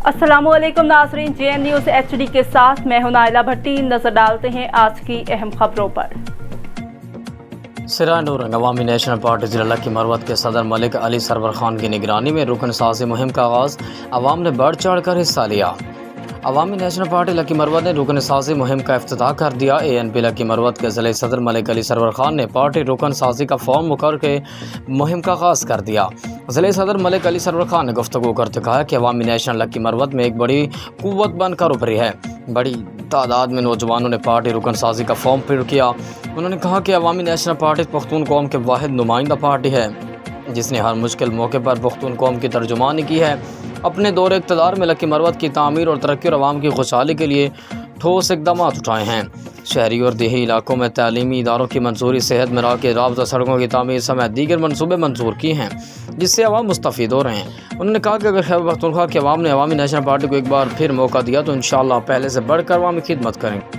अस्सलामुअलैकुम नाज़रीन, JN news HD के साथ मैं हूं नाइला भट्टी। नजर डालते हैं आज की अहम खबरों पर। सराय नूरंग अवामी नेशनल पार्टी ज़िला लकी मरवत के सदर मलिक अली सरवर खान की निगरानी में रुकन साज़ी मुहिम का आगाज़, अवाम ने बढ़ चढ़ कर हिस्सा लिया। अवामी नेशनल पार्टी लकी मरवत ने रुकन साज़ी मुहिम का इफ्तिताह कर दिया। ANP लकी मरवत के ज़िले सदर मलिक अली सरवर खान ने पार्टी रुकन साज़ी का फॉर्म मुकर के मुहिम का आगाज़ कर दिया। ज़िले सदर मलिक अली सरवर खान ने गुफ्तगू करते कहा कि अवामी नेशनल लकी मरवत में एक बड़ी कुव्वत बनकर उभरी है। बड़ी तादाद में नौजवानों ने पार्टी रुकन साज़ी का फॉर्म फिल किया। उन्होंने कहा कि अवामी नेशनल पार्टी पख्तून कौम के वाहिद नुमाइंदा पार्टी है जिसने हर मुश्किल मौके पर पख्तून कौम की तर्जुमानी की है। अपने दौर इक़्तिदार में लकी मरवत की तामीर और तरक्की और आवाम की खुशहाली के लिए ठोस इक़दाम उठाए हैं। शहरी और देही इलाकों में तालीमी इदारों की मंजूरी, सेहत मराकज़, राबता सड़कों की तामीर समेत दीगर मनसूबे मंजूर किए हैं जिससे अवाम मुस्तफ़ीद हो रहे हैं। उन्होंने कहा कि अगर खैबर पख्तूनख्वा की अवाम ने अवामी नेशनल पार्टी को एक बार फिर मौका दिया तो इंशाअल्लाह पहले से बढ़कर अवामी खिदमत करेंगे।